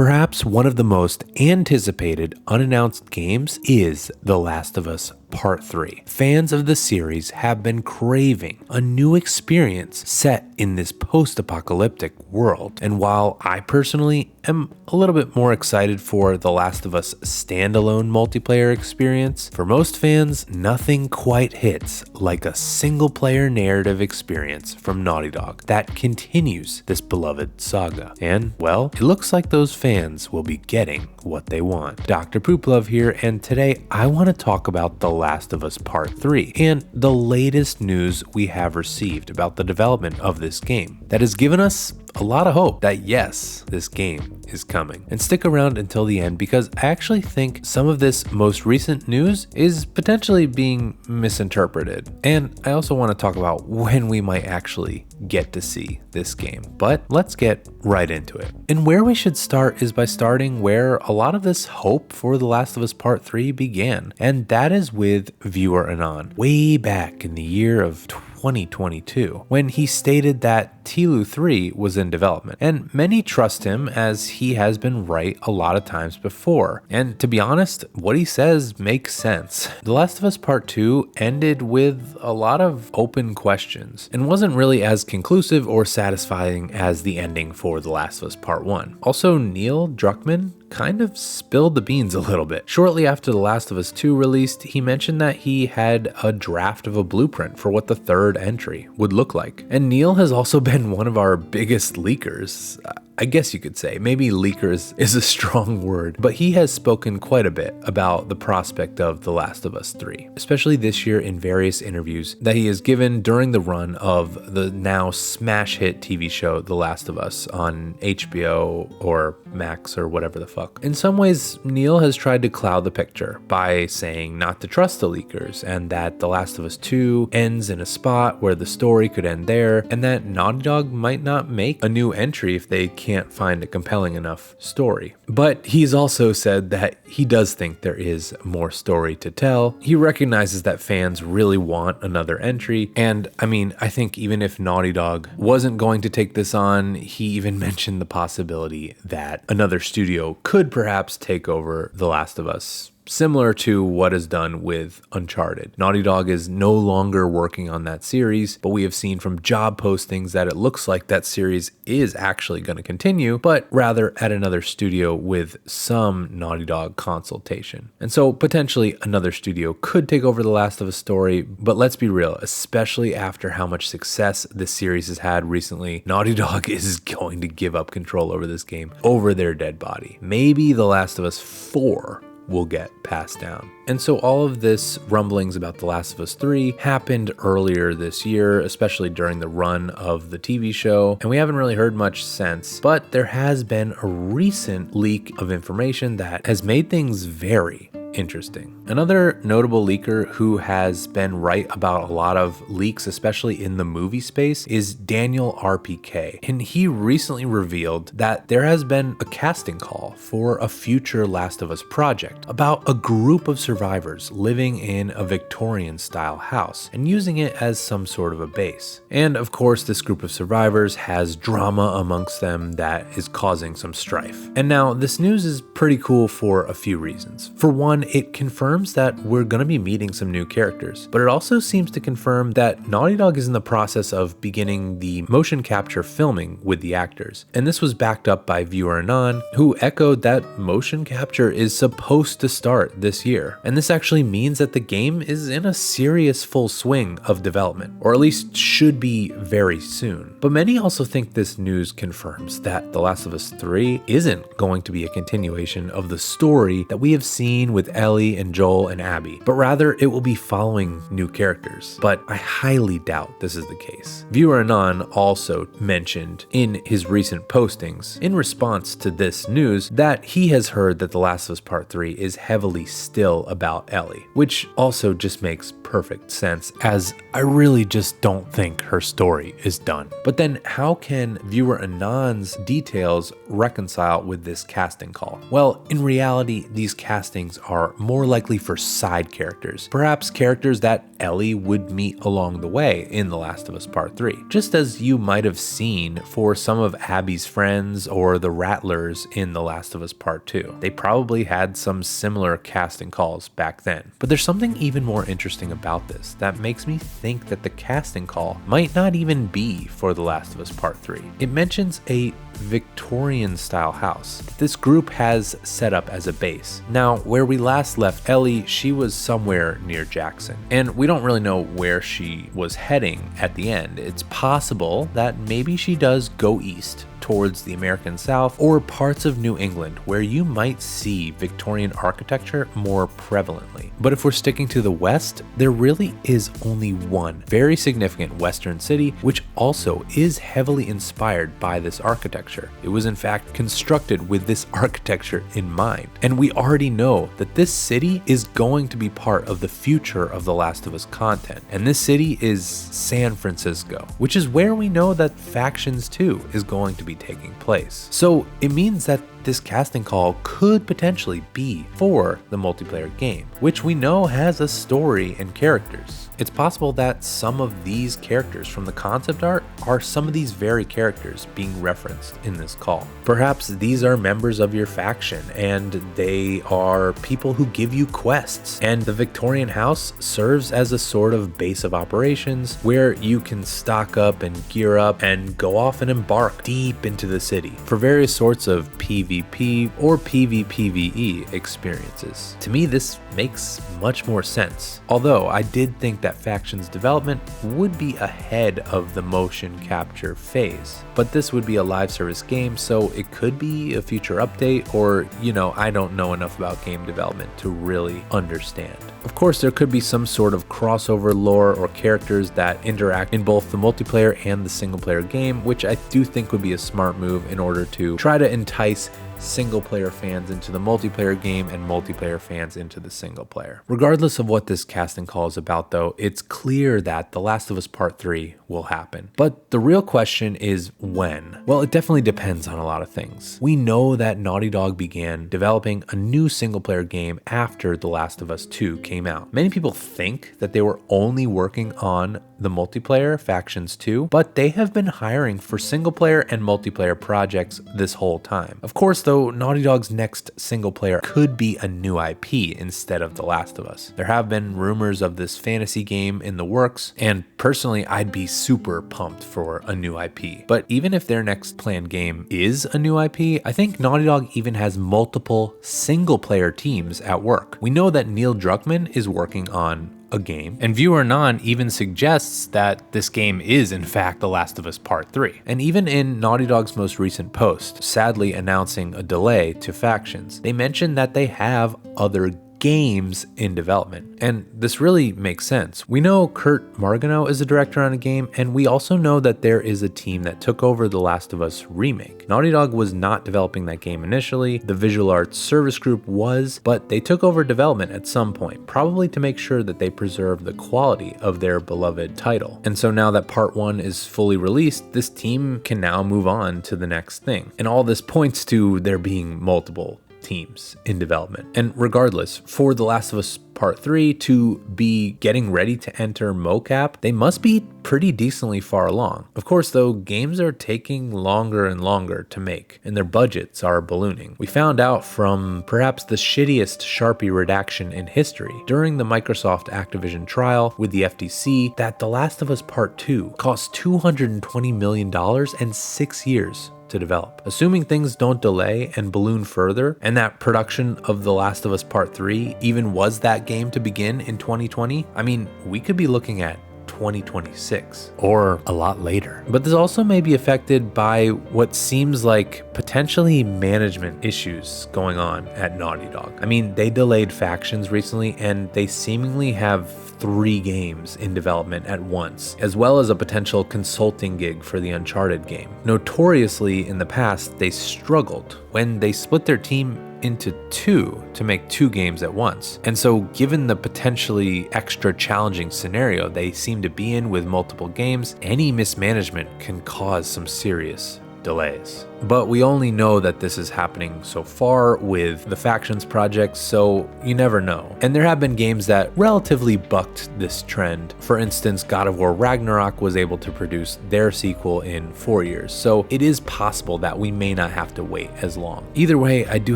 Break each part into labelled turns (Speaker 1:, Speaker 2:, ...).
Speaker 1: Perhaps one of the most anticipated unannounced games is The Last of Us Part 3. Fans of the series have been craving a new experience set in this post-apocalyptic world. And while I personally am a little bit more excited for The Last of Us standalone multiplayer experience, for most fans, nothing quite hits like a single-player narrative experience from Naughty Dog that continues this beloved saga. And, well, it looks like those fans will be getting what they want. Dr. Pooplove here, and today I want to talk about The Last of Us Part 3 and the latest news we have received about the development of this game that has given us a lot of hope that yes, this game is coming. And stick around until the end because I actually think some of this most recent news is potentially being misinterpreted. And I also want to talk about when we might actually get to see this game. But let's get right into it. And where we should start is by starting where a lot of this hope for The Last of Us Part 3 began, and that is with viewer Anon, way back in the year of 2022, when he stated that TLU 3 was in development. And many trust him as he has been right a lot of times before. And to be honest, what he says makes sense. The Last of Us Part 2 ended with a lot of open questions and wasn't really as conclusive or satisfying as the ending for The Last of Us Part 1. Also, Neil Druckmann kind of spilled the beans a little bit. Shortly after The Last of Us 2 released, he mentioned that he had a draft of a blueprint for what the third entry would look like. And Neil has also been one of our biggest leakers. I guess you could say. Maybe leakers is a strong word, but he has spoken quite a bit about the prospect of The Last of Us 3, especially this year in various interviews that he has given during the run of the now smash hit TV show The Last of Us on HBO or Max or whatever the fuck. In some ways, Neil has tried to cloud the picture by saying not to trust the leakers and that The Last of Us 2 ends in a spot where the story could end there and that Naughty Dog might not make a new entry if they can't find a compelling enough story. But he's also said that he does think there is more story to tell. He recognizes that fans really want another entry. And I mean, I think even if Naughty Dog wasn't going to take this on, he even mentioned the possibility that another studio could perhaps take over The Last of Us, similar to what is done with Uncharted. Naughty Dog is no longer working on that series, but we have seen from job postings that it looks like that series is actually going to continue, but rather at another studio with some Naughty Dog consultation. And so potentially another studio could take over The Last of Us story, but let's be real, especially after how much success this series has had recently, Naughty Dog is going to give up control over this game over their dead body. Maybe The Last of Us 4 will get passed down. And so all of this rumblings about The Last of Us 3 happened earlier this year, especially during the run of the TV show, and we haven't really heard much since, but there has been a recent leak of information that has made things very interesting. Another notable leaker who has been right about a lot of leaks, especially in the movie space, is Daniel RPK. And he recently revealed that there has been a casting call for a future Last of Us project about a group of survivors living in a Victorian style house and using it as some sort of a base. And of course, this group of survivors has drama amongst them that is causing some strife. And now this news is pretty cool for a few reasons. For one, it confirms that we're going to be meeting some new characters, but it also seems to confirm that Naughty Dog is in the process of beginning the motion capture filming with the actors. And this was backed up by viewer Anon, who echoed that motion capture is supposed to start this year. And this actually means that the game is in a serious full swing of development, or at least should be very soon. But many also think this news confirms that The Last of Us 3 isn't going to be a continuation of the story that we have seen with Ellie and Joel and Abby, but rather it will be following new characters. But I highly doubt this is the case. Viewer Anon also mentioned in his recent postings, in response to this news, that he has heard that The Last of Us Part 3 is heavily still about Ellie, which also just makes perfect sense, as I really just don't think her story is done. But then how can viewer Anon's details reconcile with this casting call? Well, in reality, these castings are are more likely for side characters, perhaps characters that Ellie would meet along the way in The Last of Us Part 3, just as you might have seen for some of Abby's friends or the Rattlers in The Last of Us Part 2. They probably had some similar casting calls back then. But there's something even more interesting about this that makes me think that the casting call might not even be for The Last of Us Part 3. It mentions a Victorian style house that this group has set up as a base. Now, where we last left Ellie, she was somewhere near Jackson, and we don't really know where she was heading at the end. It's possible that maybe she does go east towards the American South or parts of New England where you might see Victorian architecture more prevalently. But if we're sticking to the West, there really is only one very significant Western city which also is heavily inspired by this architecture. It was in fact constructed with this architecture in mind. And we already know that this city is going to be part of the future of The Last of Us content. And this city is San Francisco, which is where we know that Factions 2 is going to be taking place. So it means that this casting call could potentially be for the multiplayer game, which we know has a story and characters. It's possible that some of these characters from the concept art are some of these very characters being referenced in this call. Perhaps these are members of your faction and they are people who give you quests, and the Victorian house serves as a sort of base of operations where you can stock up and gear up and go off and embark deep into the city for various sorts of PvP or PvPvE experiences. To me, this makes much more sense, although I did think that Factions development would be ahead of the motion capture phase. But this would be a live service game, so it could be a future update, or, I don't know enough about game development to really understand. Of course, there could be some sort of crossover lore or characters that interact in both the multiplayer and the single player game, which I do think would be a smart move in order to try to entice single player fans into the multiplayer game and multiplayer fans into the single player. Regardless of what this casting call is about though, it's clear that The Last of Us Part 3 will happen. But the real question is when? Well, it definitely depends on a lot of things. We know that Naughty Dog began developing a new single player game after The Last of Us 2 came out. Many people think that they were only working on the multiplayer Factions 2, but they have been hiring for single player and multiplayer projects this whole time. Of course, though, Naughty Dog's next single player could be a new IP instead of The Last of Us. There have been rumors of this fantasy game in the works, and personally, I'd be super pumped for a new IP. But even if their next planned game is a new IP, I think Naughty Dog even has multiple single player teams at work. We know that Neil Druckmann is working on a game, and Viewer Non even suggests that this game is in fact The Last of Us Part 3. And even in Naughty Dog's most recent post, sadly announcing a delay to Factions, they mentioned that they have other games in development. And this really makes sense. We know Kurt Margano is a director on a game, and we also know that there is a team that took over The Last of Us remake. Naughty Dog was not developing that game initially, the Visual Arts Service Group was, but they took over development at some point, probably to make sure that they preserve the quality of their beloved title. And so now that Part 1 is fully released, this team can now move on to the next thing. And all this points to there being multiple teams in development. And regardless, for The Last of Us Part 3 to be getting ready to enter mocap, they must be pretty decently far along. Of course, though, games are taking longer and longer to make, and their budgets are ballooning. We found out from perhaps the shittiest Sharpie redaction in history during the Microsoft Activision trial with the FTC that The Last of Us Part 2 cost $220 million and 6 years to develop. Assuming things don't delay and balloon further, and that production of The Last of Us Part 3 even was that game to begin in 2020, I mean, we could be looking at 2026 or a lot later. But this also may be affected by what seems like potentially management issues going on at Naughty Dog. I mean, they delayed Factions recently, and they seemingly have 3 games in development at once, as well as a potential consulting gig for the Uncharted game. Notoriously, in the past, they struggled when they split their team into 2 to make 2 games at once. And so given the potentially extra challenging scenario they seem to be in with multiple games, any mismanagement can cause some serious delays. But we only know that this is happening so far with the Factions project, so you never know. And there have been games that relatively bucked this trend. For instance, God of War Ragnarok was able to produce their sequel in 4 years, so it is possible that we may not have to wait as long. Either way, I do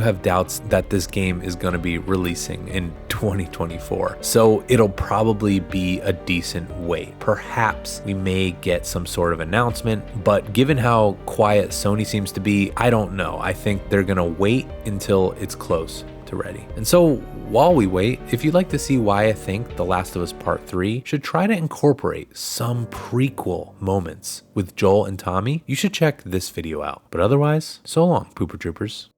Speaker 1: have doubts that this game is going to be releasing in 2024, so it'll probably be a decent wait. Perhaps we may get some sort of announcement, but given how quiet Sony seems to be, I don't know. I think they're gonna wait until it's close to ready. And so while we wait, if you'd like to see why I think The Last of Us Part 3 should try to incorporate some prequel moments with Joel and Tommy, you should check this video out. But otherwise, so long, Pooper Troopers.